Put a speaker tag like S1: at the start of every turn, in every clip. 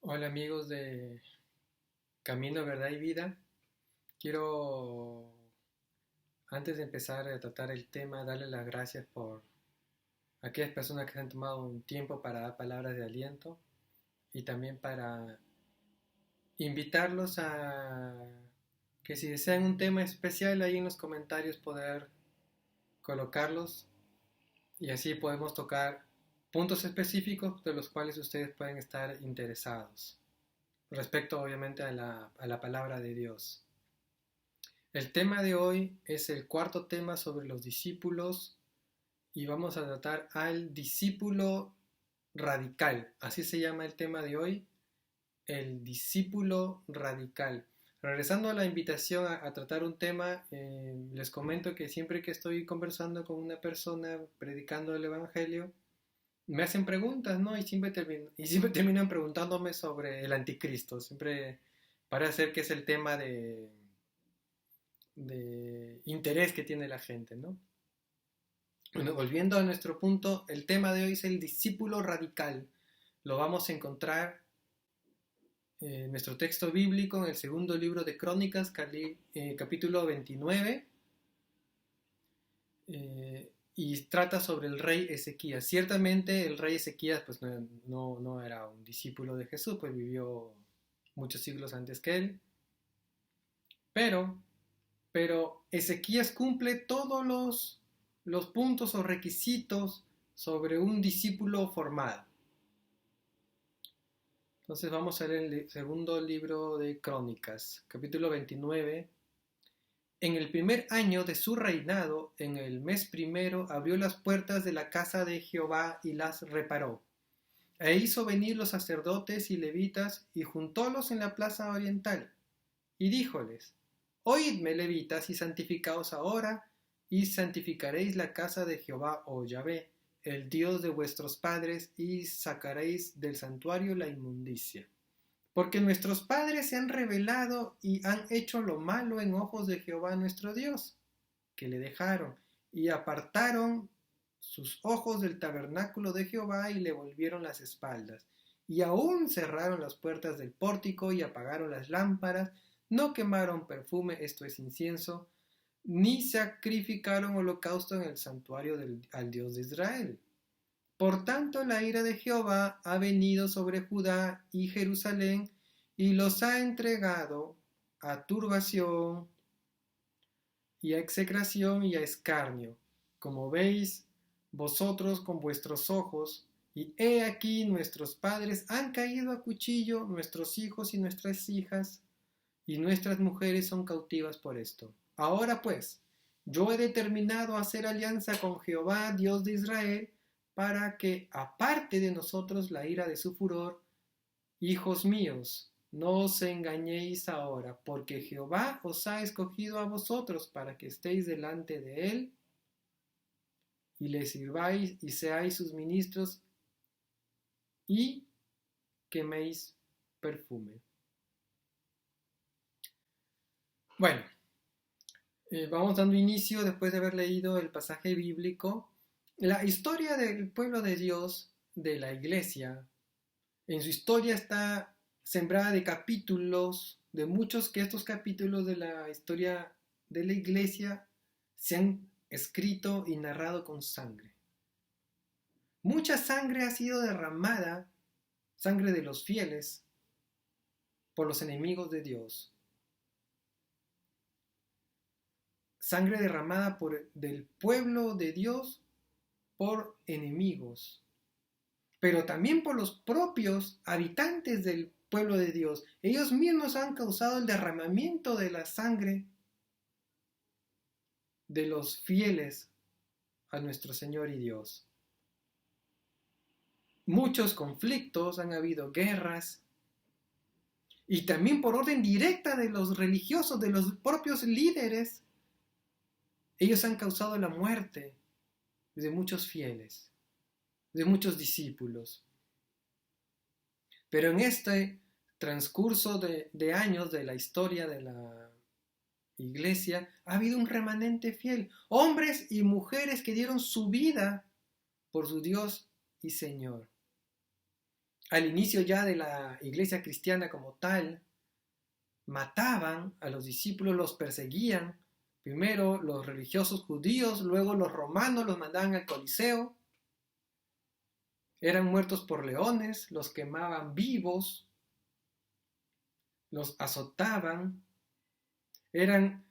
S1: Hola amigos de Camino, Verdad y Vida. Quiero, antes de empezar a tratar el tema, darle las gracias por aquellas personas que se han tomado un tiempo para dar palabras de aliento y también para invitarlos a que si desean un tema especial ahí en los comentarios poder colocarlos y así podemos tocar puntos específicos de los cuales ustedes pueden estar interesados respecto obviamente a la palabra de Dios. El tema de hoy es el cuarto tema sobre los discípulos y vamos a tratar al discípulo radical. Así se llama el tema de hoy, el discípulo radical. Regresando a la invitación a tratar un tema, les comento que siempre que estoy conversando con una persona predicando el Evangelio, me hacen preguntas, ¿no? Y siempre terminan preguntándome sobre el anticristo. Siempre parece ser que es el tema de interés que tiene la gente, ¿no? Bueno, volviendo a nuestro punto, el tema de hoy es el discípulo radical. Lo vamos a encontrar en nuestro texto bíblico en el segundo libro de Crónicas, capítulo 29, y trata sobre el rey Ezequías. Ciertamente el rey Ezequías pues no era un discípulo de Jesús, pues vivió muchos siglos antes que él, pero Ezequías cumple todos los puntos o requisitos sobre un discípulo formado. Entonces vamos a leer el segundo libro de Crónicas, capítulo 29. En el primer año de su reinado, en el mes primero, abrió las puertas de la casa de Jehová y las reparó. E hizo venir los sacerdotes y levitas y juntólos en la plaza oriental. Y díjoles: Oídme, levitas, y santificaos ahora, y santificaréis la casa de Jehová, oh Yahvé, el Dios de vuestros padres, y sacaréis del santuario la inmundicia. Porque nuestros padres se han rebelado y han hecho lo malo en ojos de Jehová nuestro Dios, que le dejaron, y apartaron sus ojos del tabernáculo de Jehová y le volvieron las espaldas. Y aún cerraron las puertas del pórtico y apagaron las lámparas, no quemaron perfume, esto es incienso, ni sacrificaron holocausto en el santuario al Dios de Israel. Por tanto, la ira de Jehová ha venido sobre Judá y Jerusalén y los ha entregado a turbación y a execración y a escarnio, como veis vosotros con vuestros ojos, y he aquí nuestros padres han caído a cuchillo, nuestros hijos y nuestras hijas, y nuestras mujeres son cautivas por esto. Ahora pues, yo he determinado hacer alianza con Jehová, Dios de Israel, para que aparte de nosotros la ira de su furor. Hijos míos, no os engañéis ahora, porque Jehová os ha escogido a vosotros para que estéis delante de él y le sirváis y seáis sus ministros y queméis perfume. Bueno, vamos dando inicio después de haber leído el pasaje bíblico. La historia del pueblo de Dios, de la iglesia, en su historia está sembrada de capítulos, de muchos que estos capítulos de la historia de la iglesia se han escrito y narrado con sangre. Mucha sangre ha sido derramada, sangre de los fieles, por los enemigos de Dios. Sangre derramada del pueblo de Dios por enemigos, pero también por los propios habitantes del pueblo de Dios. Ellos mismos han causado el derramamiento de la sangre de los fieles a nuestro Señor y Dios. Muchos conflictos, han habido guerras, y también por orden directa de los religiosos, de los propios líderes, ellos han causado la muerte de muchos fieles, de muchos discípulos. Pero en este transcurso de años de la historia de la iglesia, ha habido un remanente fiel, hombres y mujeres que dieron su vida por su Dios y Señor. al inicio ya de la iglesia cristiana como tal, mataban a los discípulos, los perseguían. Primero los religiosos judíos, luego los romanos los mandaban al Coliseo. Eran muertos por leones, los quemaban vivos, los azotaban, eran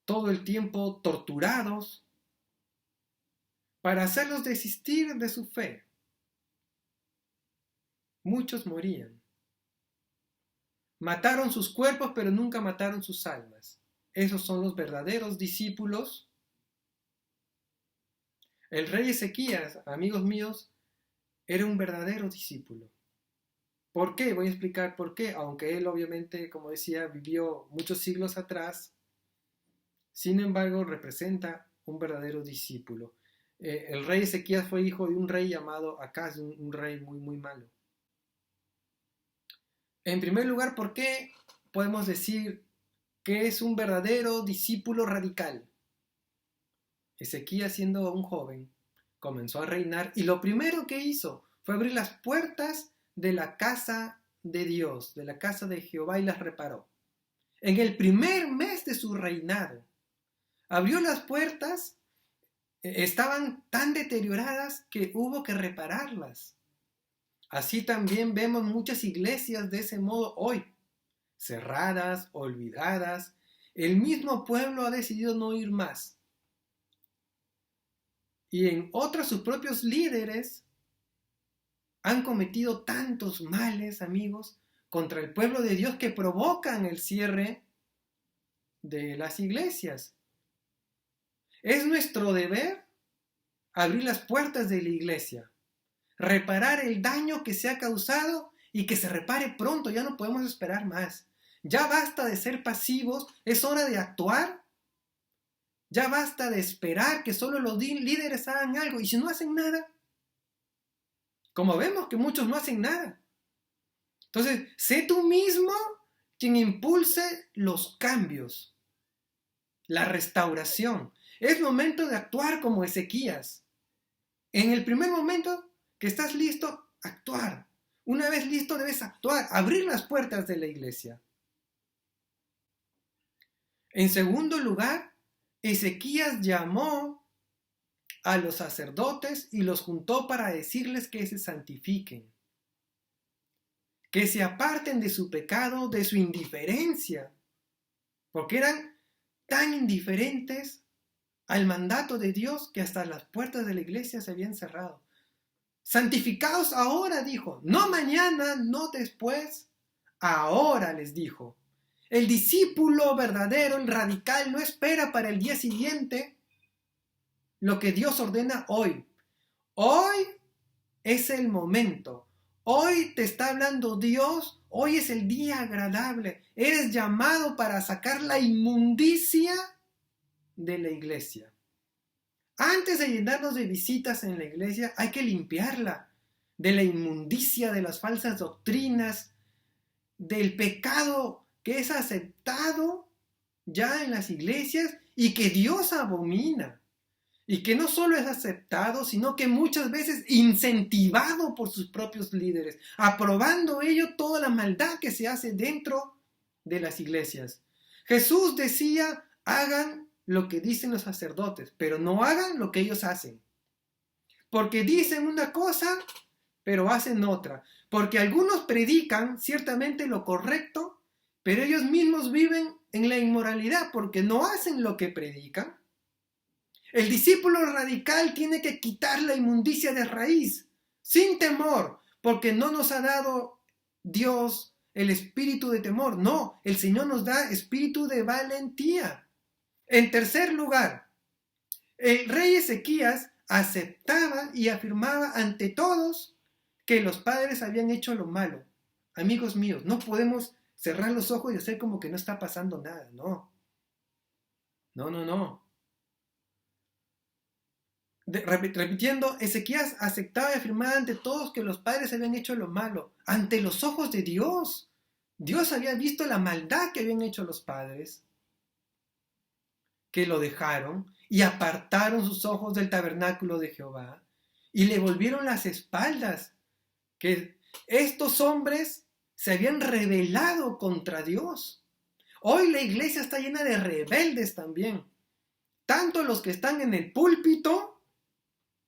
S1: todo el tiempo torturados para hacerlos desistir de su fe. Muchos morían. Mataron sus cuerpos, pero nunca mataron sus almas. Esos son los verdaderos discípulos. El rey Ezequías, amigos míos, era un verdadero discípulo. ¿Por qué? Voy a explicar por qué, aunque él obviamente, como decía, vivió muchos siglos atrás, sin embargo representa un verdadero discípulo. El rey Ezequías fue hijo de un rey llamado Acaz, un rey muy, muy malo. En primer lugar, ¿por qué podemos decir que es un verdadero discípulo radical? Ezequías, siendo un joven, comenzó a reinar y lo primero que hizo fue abrir las puertas de la casa de Dios, de la casa de Jehová, y las reparó. En el primer mes de su reinado, abrió las puertas, estaban tan deterioradas que hubo que repararlas. Así también vemos muchas iglesias de ese modo hoy, cerradas, olvidadas. El mismo pueblo ha decidido no ir más. Y en otras sus propios líderes han cometido tantos males, amigos, contra el pueblo de Dios que provocan el cierre de las iglesias. Es nuestro deber abrir las puertas de la iglesia, reparar el daño que se ha causado y que se repare pronto. Ya no podemos esperar más. Ya basta de ser pasivos, es hora de actuar. Ya basta de esperar que solo los líderes hagan algo, y si no hacen nada, como vemos que muchos no hacen nada. Entonces, sé tú mismo quien impulse los cambios, la restauración. Es momento de actuar como Ezequías. En el primer momento que estás listo, actuar. Una vez listo, debes actuar, abrir las puertas de la iglesia. En segundo lugar, Ezequías llamó a los sacerdotes y los juntó para decirles que se santifiquen, que se aparten de su pecado, de su indiferencia, porque eran tan indiferentes al mandato de Dios que hasta las puertas de la iglesia se habían cerrado. Santificaos ahora, dijo, no mañana, no después, ahora les dijo. El discípulo verdadero, el radical, no espera para el día siguiente lo que Dios ordena hoy. Hoy es el momento. Hoy te está hablando Dios. Hoy es el día agradable. Eres llamado para sacar la inmundicia de la iglesia. Antes de llenarnos de visitas en la iglesia, hay que limpiarla de la inmundicia, de las falsas doctrinas, del pecado que es aceptado ya en las iglesias y que Dios abomina. Y que no solo es aceptado, sino que muchas veces incentivado por sus propios líderes, aprobando ello toda la maldad que se hace dentro de las iglesias. Jesús decía, hagan lo que dicen los sacerdotes, pero no hagan lo que ellos hacen. Porque dicen una cosa, pero hacen otra. Porque algunos predican ciertamente lo correcto, pero ellos mismos viven en la inmoralidad porque no hacen lo que predican. El discípulo radical tiene que quitar la inmundicia de raíz, sin temor, porque no nos ha dado Dios el espíritu de temor. No, el Señor nos da espíritu de valentía. En tercer lugar, el rey Ezequías aceptaba y afirmaba ante todos que los padres habían hecho lo malo. Amigos míos, no podemos cerrar los ojos y hacer como que no está pasando nada, no. No. Repitiendo, Ezequías aceptaba y afirmaba ante todos que los padres habían hecho lo malo, ante los ojos de Dios. Dios había visto la maldad que habían hecho los padres, que lo dejaron y apartaron sus ojos del tabernáculo de Jehová y le volvieron las espaldas, que Estos hombres se habían rebelado contra Dios. Hoy la iglesia está llena de rebeldes también. Tanto los que están en el púlpito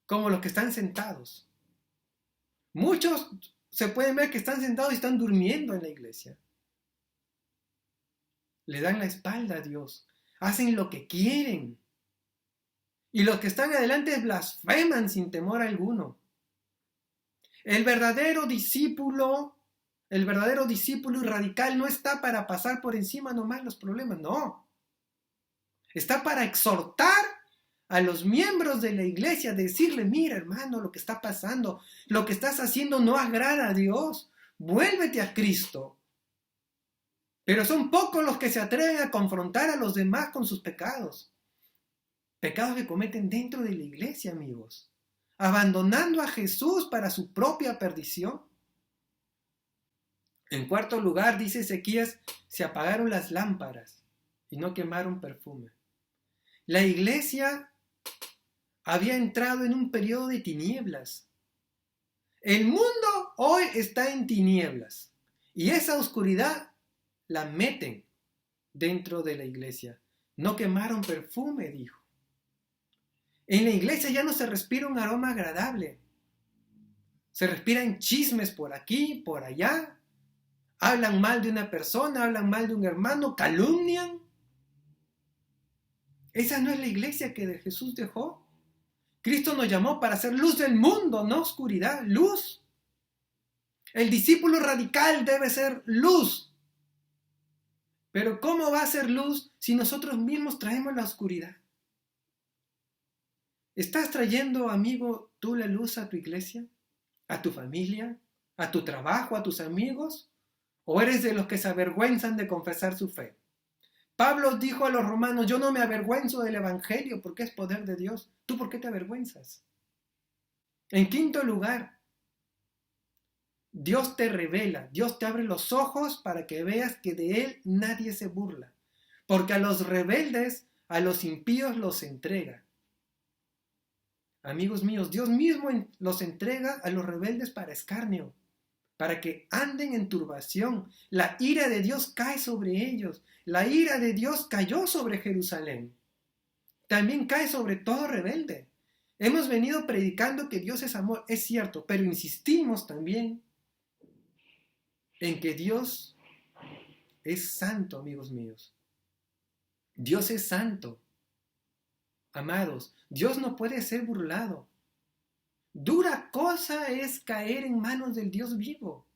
S1: como los que están sentados. Muchos se pueden ver que están sentados y están durmiendo en la iglesia. Le dan la espalda a Dios. Hacen lo que quieren. Y los que están adelante blasfeman sin temor alguno. El verdadero discípulo y radical no está para pasar por encima nomás los problemas, no. Está para exhortar a los miembros de la iglesia, decirle, mira hermano, lo que está pasando, lo que estás haciendo no agrada a Dios, vuélvete a Cristo. Pero son pocos los que se atreven a confrontar a los demás con sus pecados. Pecados que cometen dentro de la iglesia, amigos. Abandonando a Jesús para su propia perdición. En cuarto lugar, dice Ezequías, se apagaron las lámparas y no quemaron perfume. La iglesia había entrado en un periodo de tinieblas. El mundo hoy está en tinieblas y esa oscuridad la meten dentro de la iglesia. No quemaron perfume, dijo. En la iglesia ya no se respira un aroma agradable. Se respiran chismes por aquí, por allá. Hablan mal de una persona, hablan mal de un hermano, calumnian. Esa no es la iglesia que Jesús dejó. Cristo nos llamó para ser luz del mundo, no oscuridad, luz. El discípulo radical debe ser luz. Pero ¿cómo va a ser luz si nosotros mismos traemos la oscuridad? ¿Estás trayendo, amigo, tú la luz a tu iglesia, a tu familia, a tu trabajo, a tus amigos? ¿O eres de los que se avergüenzan de confesar su fe? Pablo dijo a los romanos, yo no me avergüenzo del evangelio porque es poder de Dios. ¿Tú por qué te avergüenzas? En quinto lugar, Dios te revela, Dios te abre los ojos para que veas que de Él nadie se burla. Porque a los rebeldes, a los impíos los entrega. Amigos míos, Dios mismo los entrega a los rebeldes para escarnio, para que anden en turbación. La ira de Dios cae sobre ellos. La ira de Dios cayó sobre Jerusalén. También cae sobre todo rebelde. Hemos venido predicando que Dios es amor, es cierto, pero insistimos también en que Dios es santo, amigos míos. Dios es santo. Amados, Dios no puede ser burlado. Dura cosa es caer en manos del Dios vivo.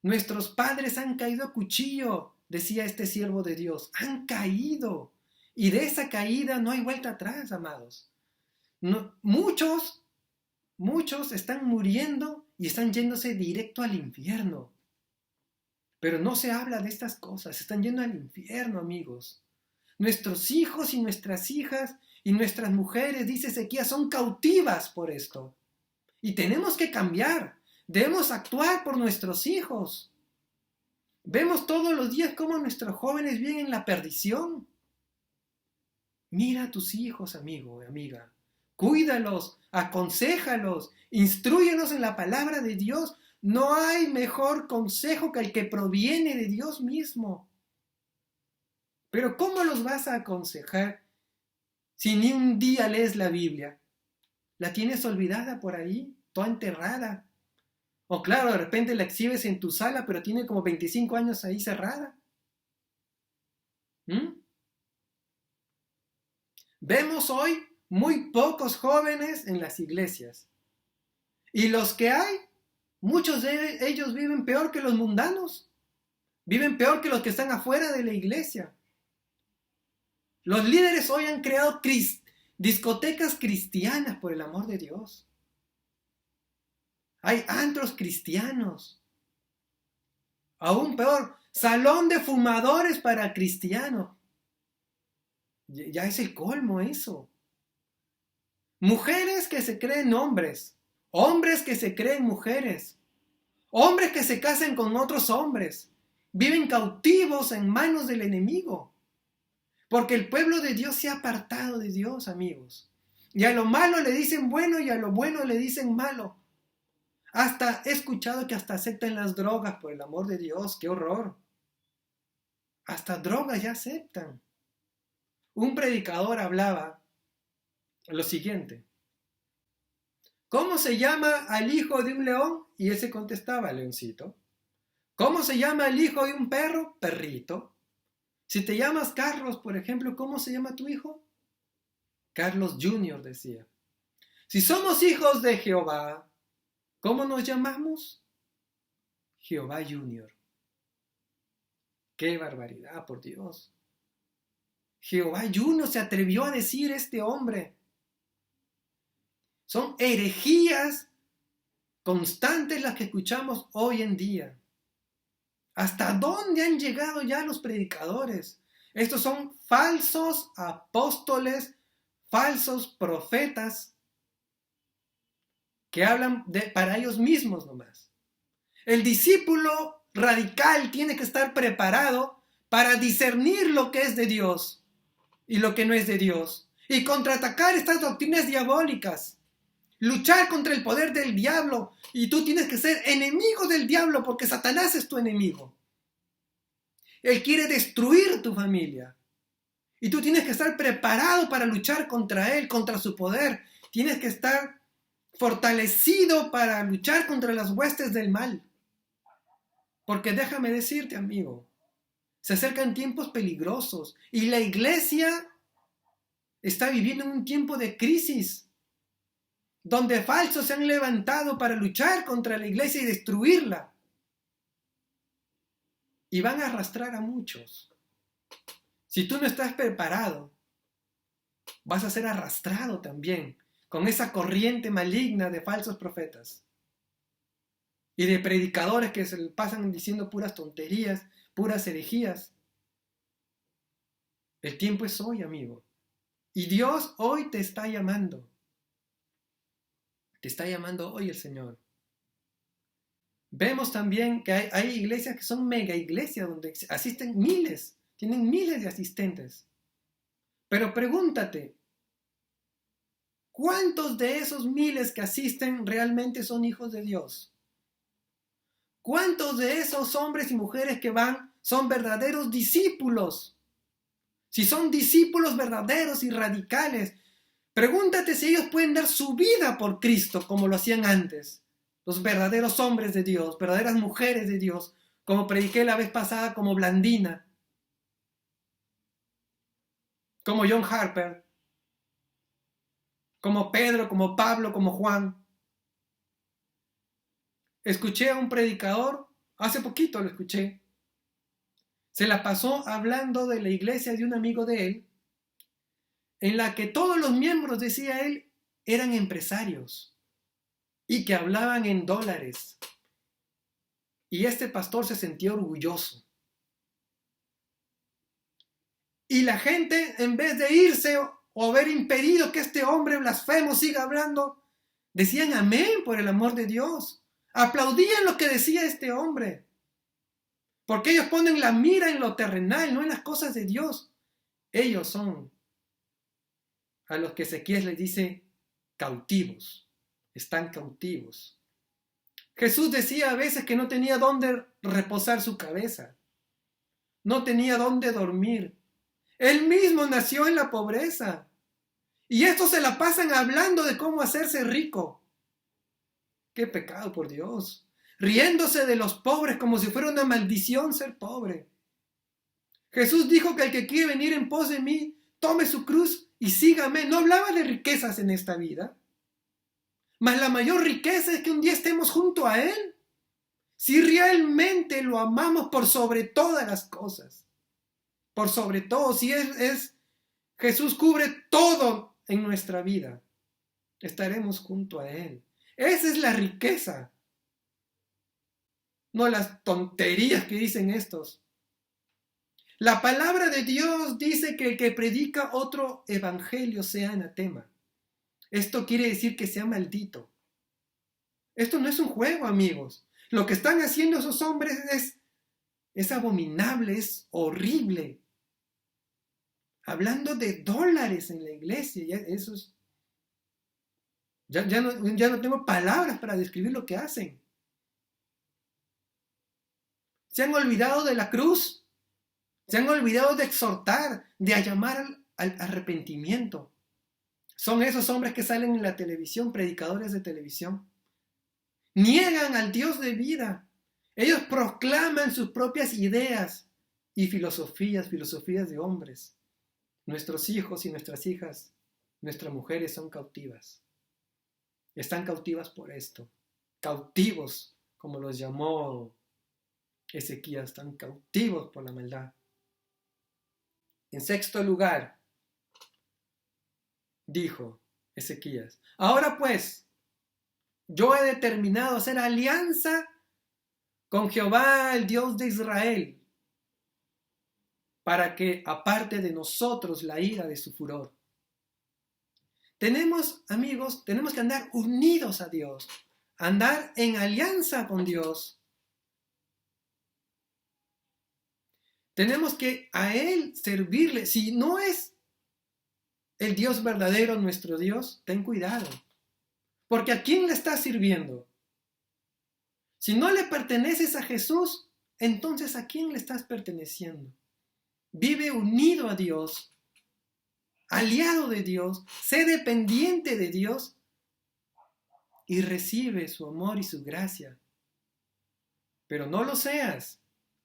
S1: Nuestros padres han caído a cuchillo, decía este siervo de Dios. Han caído. Y de esa caída no hay vuelta atrás, amados. No, muchos están muriendo y están yéndose directo al infierno. Pero no se habla de estas cosas. Están yendo al infierno, amigos. Nuestros hijos y nuestras hijas y nuestras mujeres, dice Ezequías, son cautivas por esto. Y tenemos que cambiar. Debemos actuar por nuestros hijos. Vemos todos los días cómo nuestros jóvenes viven en la perdición. Mira a tus hijos, amigo, amiga. Cuídalos, aconséjalos, instrúyelos en la palabra de Dios. No hay mejor consejo que el que proviene de Dios mismo. Pero ¿cómo los vas a aconsejar si ni un día lees la Biblia? ¿La tienes olvidada por ahí? Toda enterrada. O claro, de repente la exhibes en tu sala, pero tiene como 25 años ahí cerrada. Vemos hoy muy pocos jóvenes en las iglesias. Y los que hay, muchos de ellos viven peor que los mundanos. Viven peor que los que están afuera de la iglesia. Los líderes hoy han creado discotecas cristianas, por el amor de Dios. Hay antros cristianos. Aún peor, salón de fumadores para cristianos. Ya es el colmo eso. Mujeres que se creen hombres. Hombres que se creen mujeres. Hombres que se casan con otros hombres. Viven cautivos en manos del enemigo. Porque el pueblo de Dios se ha apartado de Dios, amigos. Y a lo malo le dicen bueno y a lo bueno le dicen malo. Hasta he escuchado que hasta aceptan las drogas, por el amor de Dios, qué horror. Hasta drogas ya aceptan. Un predicador hablaba lo siguiente: ¿cómo se llama al hijo de un león? Y él se contestaba, leoncito. ¿Cómo se llama el hijo de un perro? Perrito. Si te llamas Carlos, por ejemplo, ¿cómo se llama tu hijo? Carlos Junior, decía. Si somos hijos de Jehová, ¿cómo nos llamamos? Jehová Junior. ¡Qué barbaridad, por Dios! Jehová Junior se atrevió a decir este hombre. Son herejías constantes las que escuchamos hoy en día. ¿Hasta dónde han llegado ya los predicadores? Estos son falsos apóstoles, falsos profetas que hablan para ellos mismos nomás. El discípulo radical tiene que estar preparado para discernir lo que es de Dios y lo que no es de Dios, y contraatacar estas doctrinas diabólicas, luchar contra el poder del diablo. Y tú tienes que ser enemigo del diablo, porque Satanás es tu enemigo. Él quiere destruir tu familia, y tú tienes que estar preparado para luchar contra él, contra su poder. Tienes que estar fortalecido para luchar contra las huestes del mal. Porque déjame decirte, amigo, se acercan tiempos peligrosos y la iglesia está viviendo en un tiempo de crisis, donde falsos se han levantado para luchar contra la iglesia y destruirla. Y van a arrastrar a muchos. Si tú no estás preparado, vas a ser arrastrado también con esa corriente maligna de falsos profetas y de predicadores que se pasan diciendo puras tonterías, puras herejías. El tiempo es hoy, amigo. Y Dios hoy te está llamando. Te está llamando hoy el Señor. Vemos también que hay iglesias que son mega iglesias donde asisten miles, tienen miles de asistentes. Pero pregúntate, ¿cuántos de esos miles que asisten realmente son hijos de Dios? ¿Cuántos de esos hombres y mujeres que van son verdaderos discípulos? Si son discípulos verdaderos y radicales, pregúntate si ellos pueden dar su vida por Cristo como lo hacían antes. Los verdaderos hombres de Dios, verdaderas mujeres de Dios, como prediqué la vez pasada, como Blandina, como John Harper, como Pedro, como Pablo, como Juan. Escuché a un predicador, hace poquito lo escuché, se la pasó hablando de la iglesia de un amigo de él, en la que todos los miembros, decía él, eran empresarios y que hablaban en dólares. Y este pastor se sentía orgulloso. Y la gente, en vez de irse o haber impedido que este hombre blasfemo siga hablando, decían amén por el amor de Dios. Aplaudían lo que decía este hombre. Porque ellos ponen la mira en lo terrenal, no en las cosas de Dios. Ellos son a los que Ezequiel les dice cautivos. Están cautivos. Jesús decía a veces que no tenía dónde reposar su cabeza. No tenía dónde dormir. Él mismo nació en la pobreza. Y estos se la pasan hablando de cómo hacerse rico. ¡Qué pecado, por Dios! Riéndose de los pobres como si fuera una maldición ser pobre. Jesús dijo que el que quiere venir en pos de mí, tome su cruz y sígame. No hablaba de riquezas en esta vida. Mas la mayor riqueza es que un día estemos junto a Él. Si realmente lo amamos por sobre todas las cosas. Por sobre todo, si Jesús cubre todo en nuestra vida, estaremos junto a Él. Esa es la riqueza. No las tonterías que dicen estos. La palabra de Dios dice que el que predica otro evangelio sea anatema. Esto quiere decir que sea maldito. Esto no es un juego, amigos. Lo que están haciendo esos hombres es abominable, es horrible. Hablando de dólares en la iglesia, Ya no tengo palabras para describir lo que hacen. Se han olvidado de la cruz. Se han olvidado de exhortar, de llamar al arrepentimiento. Son esos hombres que salen en la televisión, predicadores de televisión. Niegan al Dios de vida. Ellos proclaman sus propias ideas y filosofías de hombres. Nuestros hijos y nuestras hijas, nuestras mujeres son cautivas. Están cautivas por esto. Cautivos, como los llamó Ezequías, están cautivos por la maldad. En sexto lugar, dijo Ezequías, ahora pues, yo he determinado hacer alianza con Jehová, el Dios de Israel, para que aparte de nosotros la ira de su furor. Amigos, tenemos que andar unidos a Dios, andar en alianza con Dios. Tenemos que a Él servirle. Si no es el Dios verdadero nuestro Dios, ten cuidado. Porque ¿a quién le estás sirviendo? Si no le perteneces a Jesús, entonces ¿a quién le estás perteneciendo? Vive unido a Dios, aliado de Dios, sé dependiente de Dios y recibe su amor y su gracia. Pero no lo seas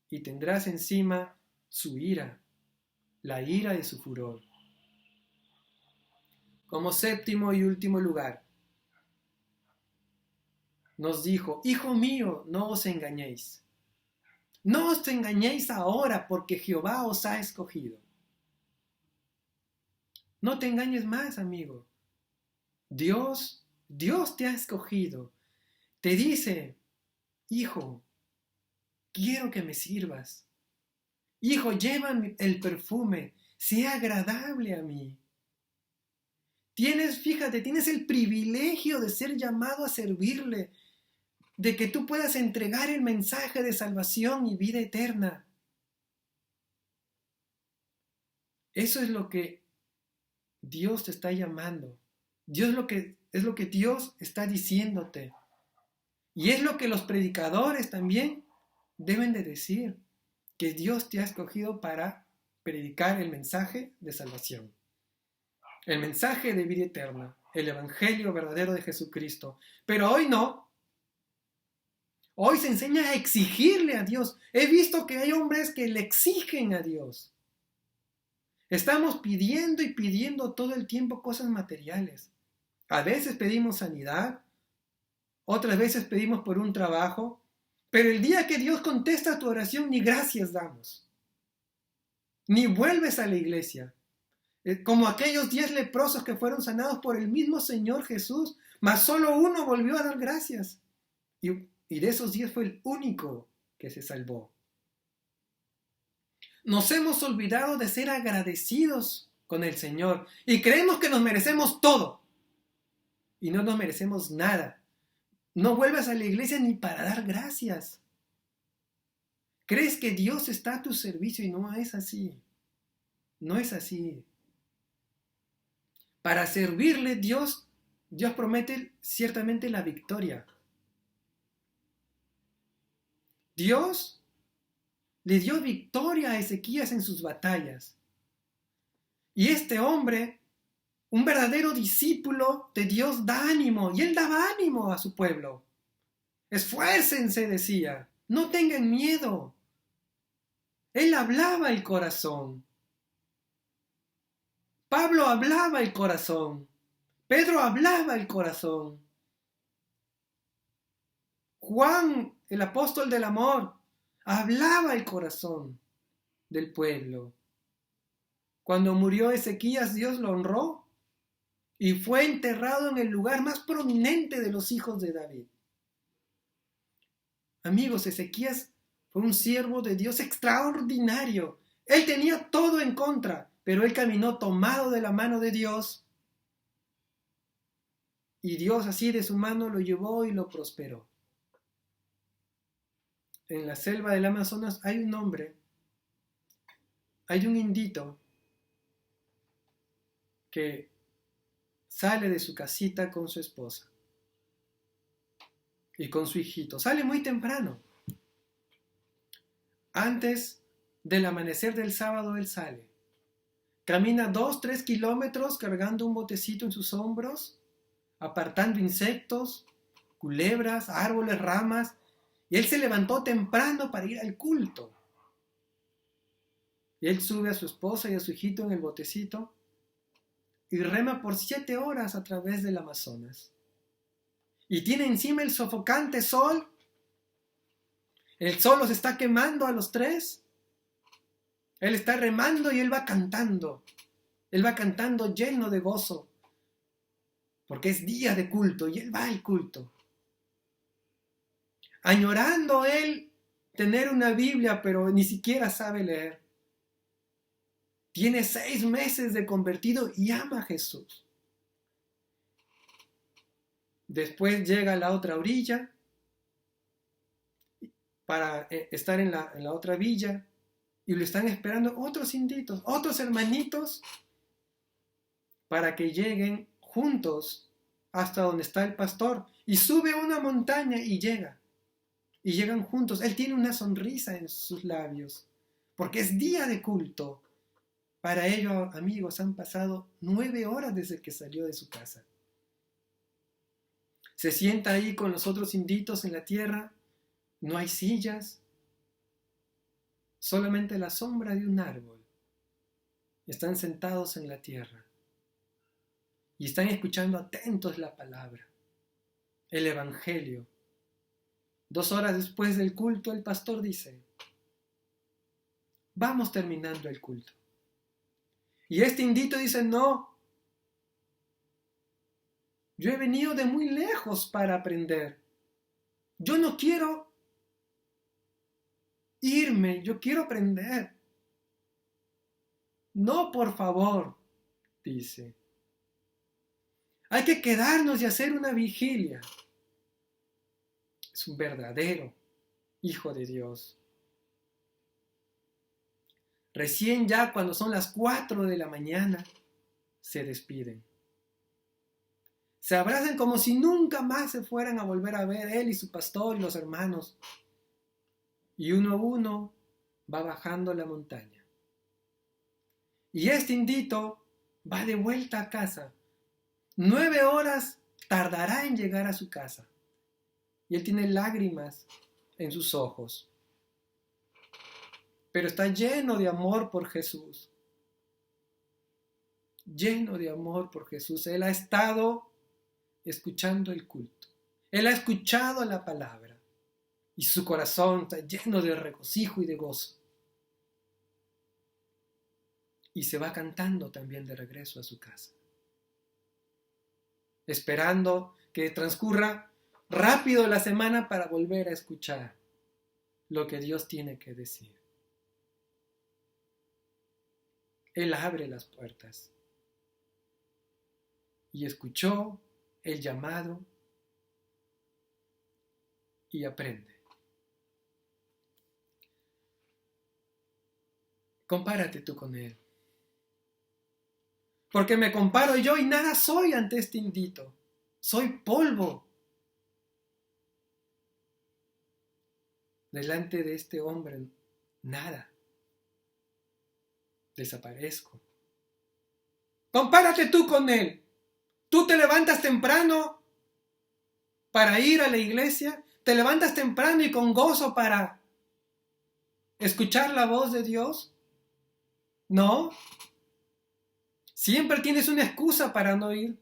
S1: y tendrás encima su ira, la ira de su furor. Como séptimo y último lugar, nos dijo, hijo mío, no os engañéis. No os engañéis ahora porque Jehová os ha escogido. No te engañes más, amigo. Dios te ha escogido. Te dice, hijo, quiero que me sirvas. Hijo, lleva el perfume, sea agradable a mí. Tienes el privilegio de ser llamado a servirle, de que tú puedas entregar el mensaje de salvación y vida eterna. Eso es lo que Dios te está llamando. Es lo que Dios está diciéndote. Y es lo que los predicadores también deben de decir, que Dios te ha escogido para predicar el mensaje de salvación, el mensaje de vida eterna, el evangelio verdadero de Jesucristo. Pero hoy no. Hoy se enseña a exigirle a Dios. He visto que hay hombres que le exigen a Dios. Estamos pidiendo y pidiendo todo el tiempo cosas materiales. A veces pedimos sanidad, otras veces pedimos por un trabajo, pero el día que Dios contesta tu oración, ni gracias damos, ni vuelves a la iglesia. Como aquellos 10 leprosos que fueron sanados por el mismo Señor Jesús, mas solo uno volvió a dar gracias. Y de esos 10 fue el único que se salvó. Nos hemos olvidado de ser agradecidos con el Señor y creemos que nos merecemos todo. Y no nos merecemos nada. No vuelvas a la iglesia ni para dar gracias. Crees que Dios está a tu servicio y no es así. No es así. Para servirle, Dios promete ciertamente la victoria. Dios le dio victoria a Ezequías en sus batallas. Y este hombre, un verdadero discípulo de Dios, da ánimo. Y él daba ánimo a su pueblo. Esfuércense, decía. No tengan miedo. Él hablaba el corazón. Pablo hablaba el corazón. Pedro hablaba el corazón. Juan, el apóstol del amor, hablaba el corazón del pueblo. Cuando murió Ezequías, Dios lo honró y fue enterrado en el lugar más prominente de los hijos de David. Amigos, Ezequías fue un siervo de Dios extraordinario. Él tenía todo en contra, pero él caminó tomado de la mano de Dios. Y Dios así de su mano lo llevó y lo prosperó. En la selva del Amazonas hay un hombre, hay un indito que sale de su casita con su esposa y con su hijito. Sale muy temprano. Antes del amanecer del sábado él sale. Camina 2-3 kilómetros cargando un botecito en sus hombros, apartando insectos, culebras, árboles, ramas. Y él se levantó temprano para ir al culto. Y él sube a su esposa y a su hijito en el botecito y rema por 7 horas a través del Amazonas. Y tiene encima el sofocante sol. El sol los está quemando a los tres. Él está remando y él va cantando. Él va cantando lleno de gozo. Porque es día de culto y él va al culto. Añorando él tener una Biblia, pero ni siquiera sabe leer. Tiene 6 meses de convertido y ama a Jesús. Después llega a la otra orilla para estar en la otra villa y lo están esperando otros inditos, otros hermanitos para que lleguen juntos hasta donde está el pastor y sube una montaña y llega. Y llegan juntos. Él tiene una sonrisa en sus labios porque es día de culto. Para ello, amigos, han pasado 9 horas desde que salió de su casa. Se sienta ahí con los otros inditos en la tierra. No hay sillas. Solamente la sombra de un árbol. Están sentados en la tierra. Y están escuchando atentos la palabra. El evangelio. 2 horas después del culto, el pastor dice: vamos terminando el culto. Y este indito dice: no, yo he venido de muy lejos para aprender. Yo no quiero irme, yo quiero aprender. No, por favor, dice. Hay que quedarnos y hacer una vigilia. Es un verdadero hijo de Dios. Recién ya cuando son las 4 de la mañana, se despiden. Se abrazan como si nunca más se fueran a volver a ver, él y su pastor y los hermanos. Y uno a uno va bajando la montaña. Y este indito va de vuelta a casa. 9 horas tardará en llegar a su casa. Y él tiene lágrimas en sus ojos. Pero está lleno de amor por Jesús. Lleno de amor por Jesús. Él ha estado escuchando el culto. Él ha escuchado la palabra. Y su corazón está lleno de regocijo y de gozo. Y se va cantando también de regreso a su casa. Esperando que transcurra rápido la semana para volver a escuchar lo que Dios tiene que decir. Él abre las puertas y escuchó el llamado y aprende. Compárate tú con él. Porque me comparo yo y nada soy ante este indito. Soy polvo. Delante de este hombre, nada. Desaparezco. Compárate tú con él. Tú te levantas temprano para ir a la iglesia. Te levantas temprano y con gozo para escuchar la voz de Dios. No. Siempre tienes una excusa para no ir.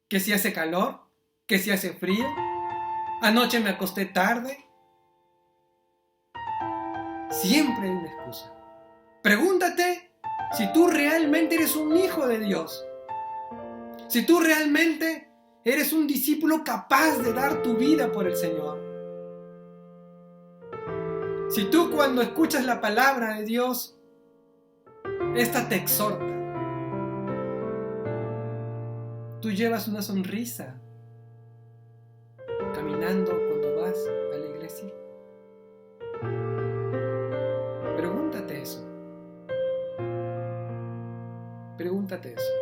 S1: Que si hace calor, que si hace frío. Anoche me acosté tarde. Siempre hay una excusa. Pregúntate si tú realmente eres un hijo de Dios. Si tú realmente eres un discípulo capaz de dar tu vida por el Señor. Si tú cuando escuchas la palabra de Dios, esta te exhorta. Tú llevas una sonrisa caminando cuando vas a la iglesia. Pregúntate eso. Pregúntate eso.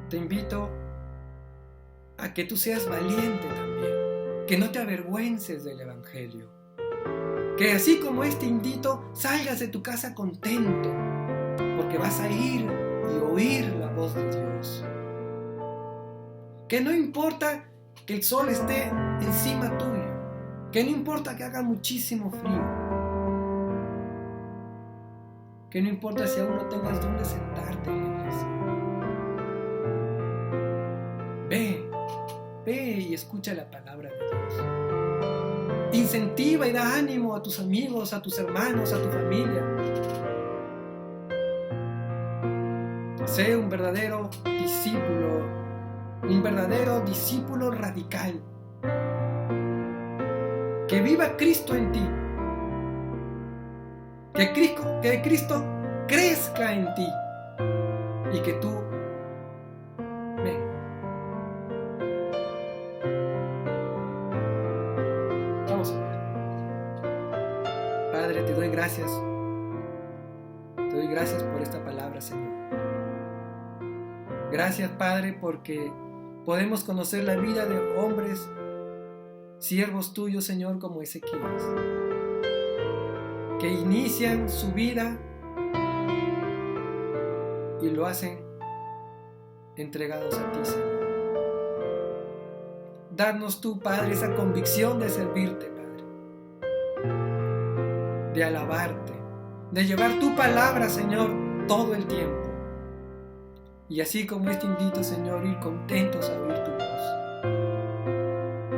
S1: te invito a que tú seas valiente también, que no te avergüences del Evangelio, que así como este indito salgas de tu casa contento, porque vas a ir y oír la voz de Dios. Que no importa que el sol esté encima tuyo, que no importa que haga muchísimo frío, que no importa si aún no tengas dónde sentarte en la iglesia. Ve y escucha la palabra de Dios. Incentiva y da ánimo a tus amigos, a tus hermanos, a tu familia. Sé un verdadero discípulo radical. Que viva Cristo en ti. Que Cristo crezca en ti. Y que tú vamos a ver. Padre, te doy gracias. Te doy gracias por esta palabra, Señor. Gracias, Padre, porque podemos conocer la vida de hombres, siervos tuyos, Señor, como Ezequías, que inician su vida y lo hacen entregados a ti, Señor. Danos tú, Padre, esa convicción de servirte, Padre, de alabarte, de llevar tu palabra, Señor, todo el tiempo. Y así como este indito, Señor, ir contentos a oír tu voz,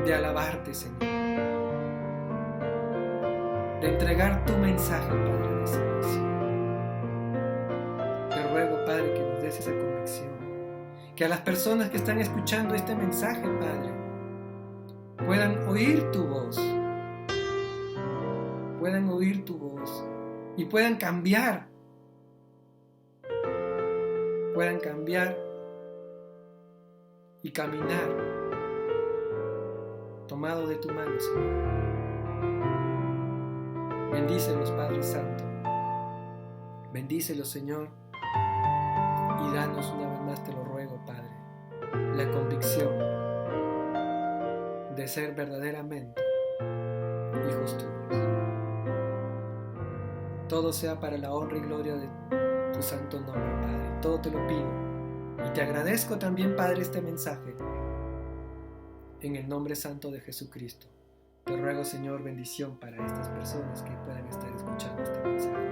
S1: de alabarte, Señor, de entregar tu mensaje, Padre, de salvación. Te ruego, Padre, que nos des esa convicción, que a las personas que están escuchando este mensaje, Padre, puedan oír tu voz y puedan cambiar y caminar tomado de tu mano, Señor. Bendícelos, Padre Santo. Bendícelos, Señor, y danos una vez más, te lo ruego, Padre, la convicción de ser verdaderamente hijos tuyos. Todo sea para la honra y gloria de tu santo nombre, Padre. Todo te lo pido. Y te agradezco también, Padre, este mensaje. En el nombre santo de Jesucristo. Te ruego, Señor, bendición para estas personas que puedan estar escuchando este mensaje.